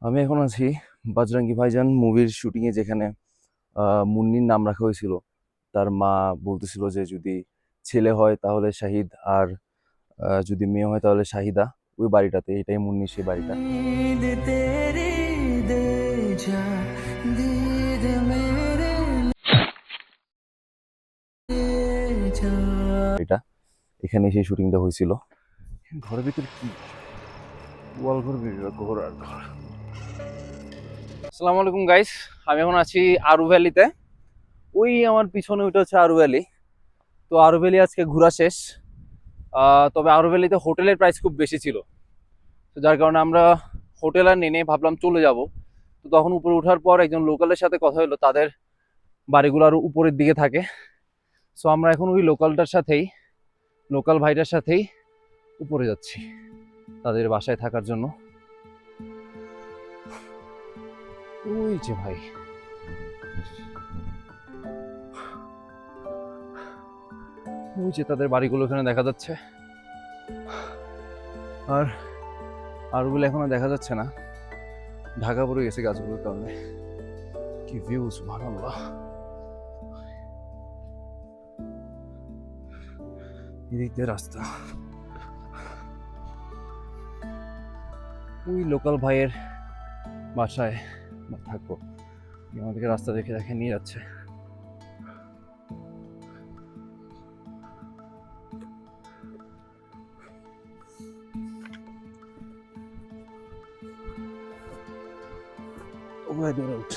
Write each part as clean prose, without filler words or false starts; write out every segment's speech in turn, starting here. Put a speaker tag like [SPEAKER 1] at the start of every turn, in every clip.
[SPEAKER 1] আমি এখন আছি বজরঙ্গি ভাইজান মুভির শুটিংয়ে, যেখানে মুন্নির নাম রাখা হয়েছিল। তার মা বলতেছিল যে যদি ছেলে হয় তাহলে শাহিদ, আর যদি মেয়ে হয় তাহলে শাহিদা। ওই বাড়িটাতে, এটাই মুন্নির সেই বাড়িটা।
[SPEAKER 2] नींद तेरी दे जा दीद मेरे ले जा।
[SPEAKER 1] এটা এখানে সেই শুটিংটা হয়েছিল। ঘরের ভিতরে কি ওয়াল ঘর, ঘর আর ঘর। আসসালামু আলাইকুম গাইস, আমি এখন আছি আরু ভ্যালিতে। ওই আমার পিছনে ওইটা হচ্ছে আরু ভ্যালি। তো আরু ভ্যালি আজকে ঘোরা শেষ। তবে আরু ভ্যালিতে হোটেলের প্রাইস খুব বেশি ছিল, তো যার কারণে আমরা হোটেল আর নেই ভাবলাম চলে যাব। তো তখন উপরে ওঠার পর একজন লোকালের সাথে কথা হলো, তাদের বাড়িগুলো আরো উপরের দিকে থাকে। সো আমরা এখন ওই লোকাল ভাইটার সাথেই উপরে যাচ্ছি তাদের বাসায় থাকার জন্য। ওই যে ভাই, ওই যে তাদের বাড়িগুলো এখানে দেখা যাচ্ছে। আর ওগুলো এখনো দেখা যাচ্ছে না, ঢাকা পড়ে গেছে গাছগুলোর কারণে। কি ভিউ, সুবহানাল্লাহ। এদিক দিয়ে রাস্তা। ওই লোকাল ভাইয়ের বাসায় থাকবো। আমাদেরকে রাস্তা দেখে দেখে নিয়ে যাচ্ছে। ওগুলো দূরে উঠ।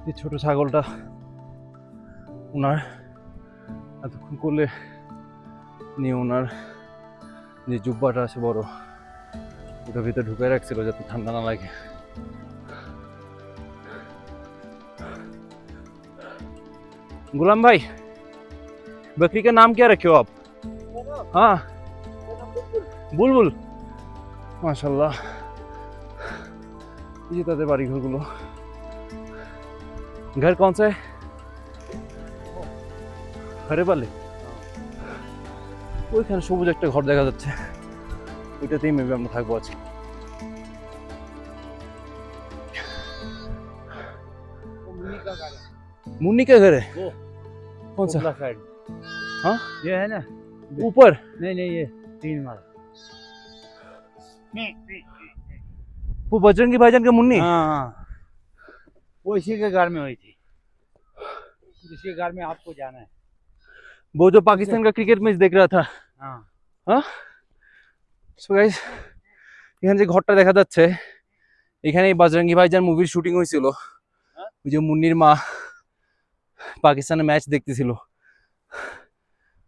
[SPEAKER 1] এই ছোট ছাগলটা ওনার এতক্ষণ করলে নিয়ে ওনার যে জুব্বাটা আছে বড়, ওটার ভিতরে ঢুকে রাখছিল যাতে ঠান্ডা না লাগে। गुलाम भाई, बकरी का नाम क्या रखे हो आप? हाँ, बुलबुल। माशाल्लाह। ये ताদের বাড়ি ঘরগুলো। घर कौन सा है? হরে পালে। ওইখানে সবুজ একটা ঘর দেখা যাচ্ছে, ওইটাতেই মেবি আমরা থাকবো আজকে। मुन्नी का घर है वो? कौन सा साइड? हाँ,
[SPEAKER 3] ये है ना
[SPEAKER 1] ऊपर।
[SPEAKER 3] नहीं नहीं ये 3 माला
[SPEAKER 1] वो बजरंगी भाईजान का मुन्नी।
[SPEAKER 3] हाँ वो इसी के घर में हुई थी, इसी घर में आपको जाना है।
[SPEAKER 1] वो जो पाकिस्तान का क्रिकेट मैच देख रहा था।
[SPEAKER 3] हाँ
[SPEAKER 1] हाँ, সো গাইস, এখানে যে ঘরটা দেখা যাচ্ছে, এখানেই বজরঙ্গি ভাইজান মুভির শুটিং হয়েছিল। ওই যে মুন্নির মা পাকিস্তানের ম্যাচ দেখতেছিল,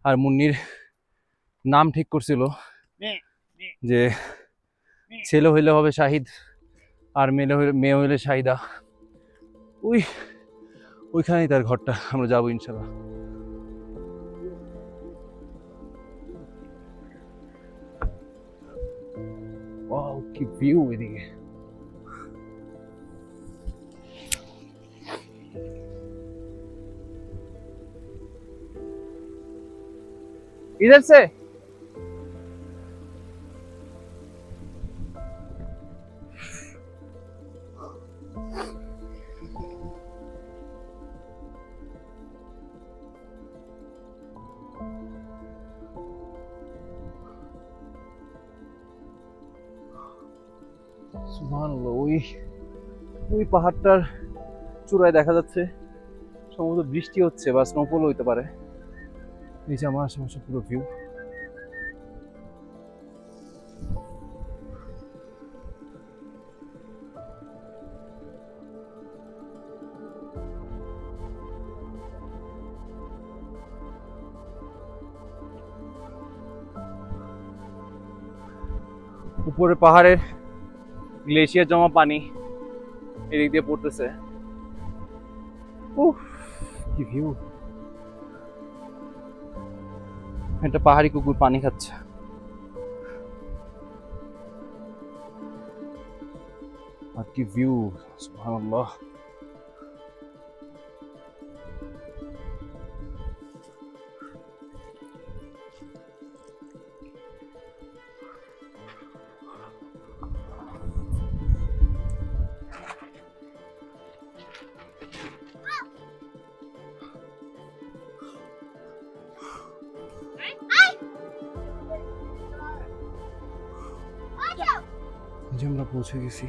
[SPEAKER 1] আর মুন্নির নাম ঠিক করছিল যে ছেলে হইলে হবে শাহিদ, আর মেয়ে হইলে শাহিদা। ওইখানেই তার ঘরটা, আমরা যাবো ইনশাল্লাহ। ওয়াও, কি ভিউ এদিকে। इधर से সুবহানাল্লাহ। ওই পাহাড়টার চূড়ায় দেখা যাচ্ছে সম্ভবত বৃষ্টি হচ্ছে বা স্নোফল হইতে পারে। এই যে আমার আশেপাশে পুরো ভিউ। উপরে পাহাড়ের গ্লেশিয়ার জমা পানি এদিক দিয়ে পড়তেছে। কি ভিউ। একটা পাহাড়ি কুকুর পানি খাচ্ছে। আর কি ভিউ, সুবহানাল্লাহ। এই যে আমরা পৌঁছে গেছি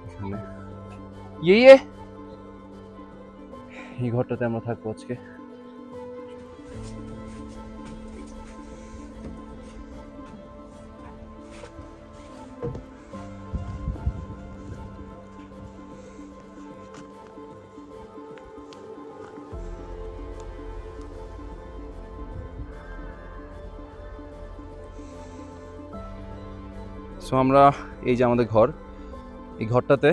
[SPEAKER 1] এখানে, ইয়ে এই ঘরটাতে আমরা থাকবো আজকে। সো আমরা, এই যে আমাদের ঘর, এই ঘরটাতে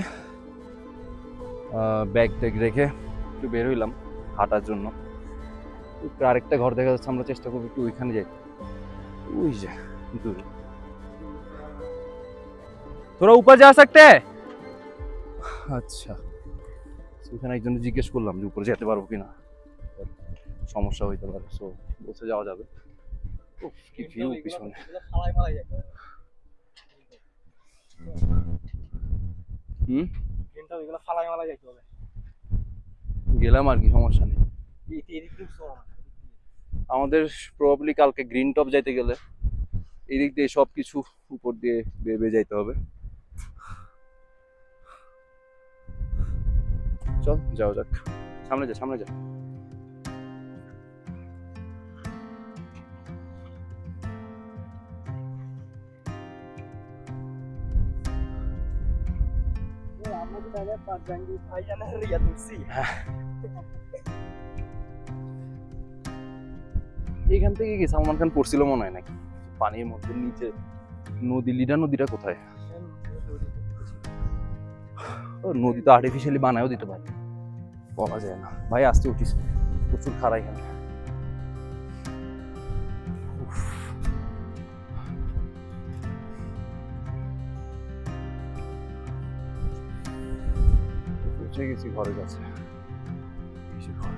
[SPEAKER 1] ব্যাগ ট্যাগ রেখে একটু বের হইলাম হাঁটার জন্য। একটু আরেকটা ঘর দেখা যাচ্ছে, আমরা চেষ্টা করবো একটু ওইখানে যাই। ওই যে দূরে, তোরা উপর যা सकते हैं? আচ্ছা, ওখানে একজনকে জিজ্ঞেস করলাম যে উপরে যেতে পারবো কিনা, সমস্যা হইতে পারে, সো বলছে যাওয়া যাবে। উফ, কি ভিউ পিছনে। গেলাম আর কি, সমস্যা নেই। আমাদের প্রবাবলি কালকে গ্রিন টপ যাইতে গেলে এই দিক দিয়ে সব কিছু উপর দিয়ে বেয়ে যাইতে হবে। চল যাও যাক, সামনে যা সামনে যা। এখান থেকে কি সালমান খান পড়ছিল মনে হয় নাকি পানির মধ্যে নিচে? নদীটা কোথায়? ও, নদী তো আর্টিফিশিয়ালি বানায়ও দিতে পারে, বলা যায় না। ভাই আসতে উঠিস, প্রচুর খাড়া এখানে। উফ। পৌঁছে গেছি ঘরের কাছে। এই যে ঘর।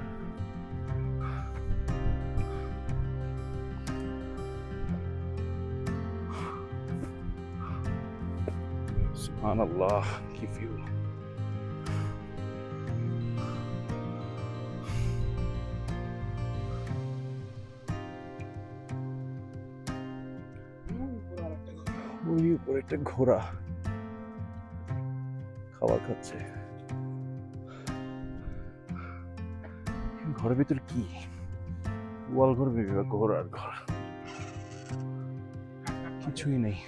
[SPEAKER 1] সুবহানাল্লাহ, কি ভিউ। ওই উপরে একটা ঘোড়া খাবার খাচ্ছে। ঘরের ভিতর কি ওয়াল ঘর, ঘোড়ার ঘর, কিছুই নেই।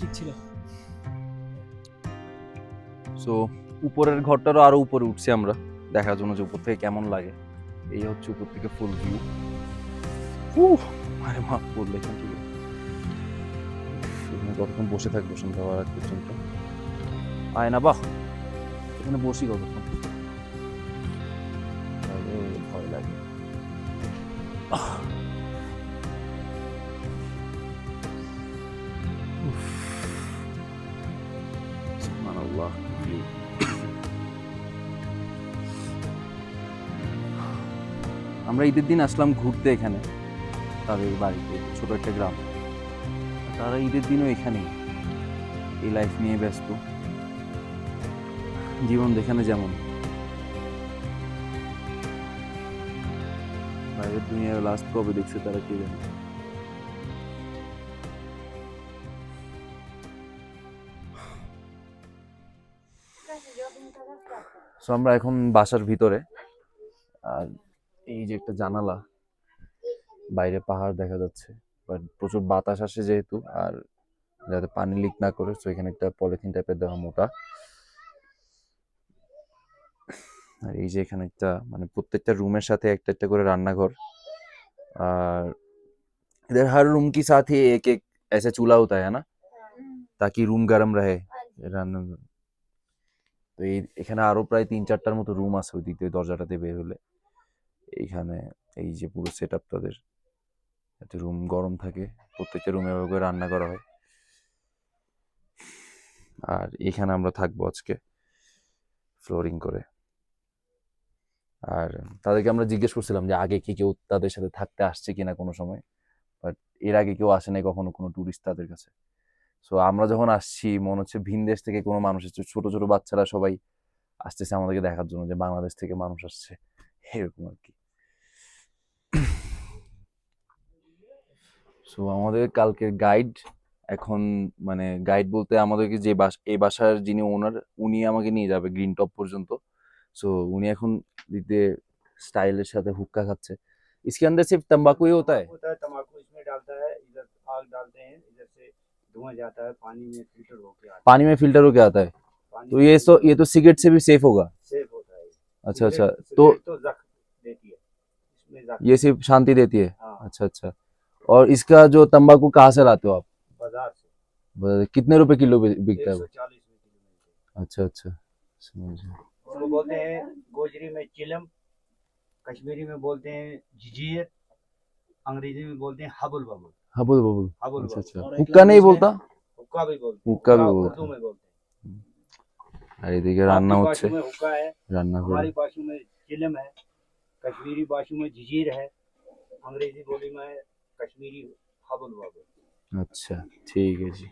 [SPEAKER 3] ঠিক ছিল।
[SPEAKER 1] সো উপরের ঘরটারও আরো উপরে উঠছি আমরা দেখার জন্য যে উপর থেকে কেমন লাগে। এই হচ্ছে উপর থেকে ফুল ভিউ। আরে মা, বললে এখান থেকে এখানে কতক্ষণ বসে থাকবো সন্ধ্যা হওয়ার আগ পর্যন্ত? আয় না, বাহ, এখানে বসি কতক্ষণ? আরে, ভয় লাগে। সুবহানাল্লাহ, view। আমরা ঈদের দিন আসলাম ঘুরতে এখানে, তাদের বাড়িতে, ছোট একটা গ্রাম। তারা ঈদের দিনও এখানেই এই লাইফ নিয়ে ব্যস্ত, জীবন যেখানে যেমন। বাইরের দুনিয়ার লাস্ট কবে দেখছে তারা কে জানে। সো আমরা এখন বাসার ভিতরে, আর এই যে একটা জানালা, বাইরে পাহাড় দেখা যাচ্ছে, বাট প্রচুর বাতাস আসে যেহেতু, আর যাতে পানি লিক না করে, তো এখানে একটা পলিথিন টাইপের দেওয়া মোটা। আর এই যে এখানে একটা, মানে প্রত্যেকটা রুমের সাথে একটা একটা করে রান্নাঘর, আর इधर हर रूम के साथ ही एक एक ऐसा चूल्हा होता है ना, ताकि रूम गर्म रहे রান্না। তো এই এখানে আরো প্রায় 3-4টার মতো রুম আছে ওই দিক দিয়ে দরজাটাতে বের হলে। এইখানে এই যে পুরো সেট আপ তাদের, যাতে রুম গরম থাকে, প্রত্যেকটা রুমে এভাবে করে রান্না করা হয়। আর এখানে আমরা থাকবো আজকে ফ্লোরিং করে। আর তাদেরকে আমরা জিজ্ঞেস করছিলাম যে আগে কি কেউ তাদের সাথে থাকতে আসছে কিনা কোনো সময়, বাট এর আগে কেউ আসে নাই কখনো কোনো টুরিস্ট তাদের কাছে। সো আমরা যখন আসছি মনে হচ্ছে ভিন দেশ থেকে কোনো মানুষ এসেছে, ছোট ছোট বাচ্চারা সবাই আসতেছে আমাদেরকে দেখার জন্য যে বাংলাদেশ থেকে মানুষ আসছে, এরকম আর কি। সো আমাদের কালকের গাইড এখন, মানে গাইড বলতে আমাদেরকে যে এই বাসার যিনি ওনার, উনি আমাকে নিয়ে যাবে গ্রিন টপ পর্যন্ত। সো উনি এখন দিতে স্টাইলের সাথে হুক্কা খাচ্ছে। इसके अंदर सिर्फ तंबाकू ही होता है?
[SPEAKER 3] होता है तम्बाकू इसमें डालता है, इधर आग डालते हैं, इधर से धुआं जाता है, पानी में फिल्टर होके आता
[SPEAKER 1] पानी में फिल्टर होके आता है?
[SPEAKER 3] है। पानी
[SPEAKER 1] तो ये तो सिगरेट से भी सेफ होगा?
[SPEAKER 3] सेफ होता है।
[SPEAKER 1] अच्छा अच्छा।
[SPEAKER 3] सिगरेट
[SPEAKER 1] तो
[SPEAKER 3] सिगरेट तो जख्म देती है, इसमें जख्म
[SPEAKER 1] ये सिर्फ शांति देती है?
[SPEAKER 3] हाँ
[SPEAKER 1] अच्छा अच्छा। और इसका जो तंबाकू कहाँ से लाते हो आप?
[SPEAKER 3] बाजार से
[SPEAKER 1] कितने रुपए किलो बिकता है वो?
[SPEAKER 3] 140 में किलो मिलते हैं।
[SPEAKER 1] अच्छा अच्छा, समझ गया।
[SPEAKER 3] उसको बोलते हैं गोजरी में चिलम, कश्मीरी में बोलते हैं जंजीर, अंग्रेजी में बोलते हैं हबुल बबुल।
[SPEAKER 1] हबुल बबुल।
[SPEAKER 3] हबुल
[SPEAKER 1] अच्छा
[SPEAKER 3] बबुल
[SPEAKER 1] अच्छा।
[SPEAKER 3] और एक
[SPEAKER 1] हुक्का नहीं
[SPEAKER 3] language
[SPEAKER 1] बोलता?
[SPEAKER 3] हुक्का भी बोलते हैं,
[SPEAKER 1] हुक्का भी बोलते
[SPEAKER 3] उर्दू
[SPEAKER 1] हैं।
[SPEAKER 3] में बोलते हैं।
[SPEAKER 1] আর এদিকে রান্না
[SPEAKER 3] आपकी
[SPEAKER 1] হচ্ছে,
[SPEAKER 3] भाषा में हुक्का है,
[SPEAKER 1] রান্না করে।
[SPEAKER 3] हमारी भाषा में चिलम है, कश्मीरी भाषा में जंजीर है, अंग्रेजी बोली में कश्मीरी हबुल बबुल।
[SPEAKER 1] अच्छा ठीक है जी।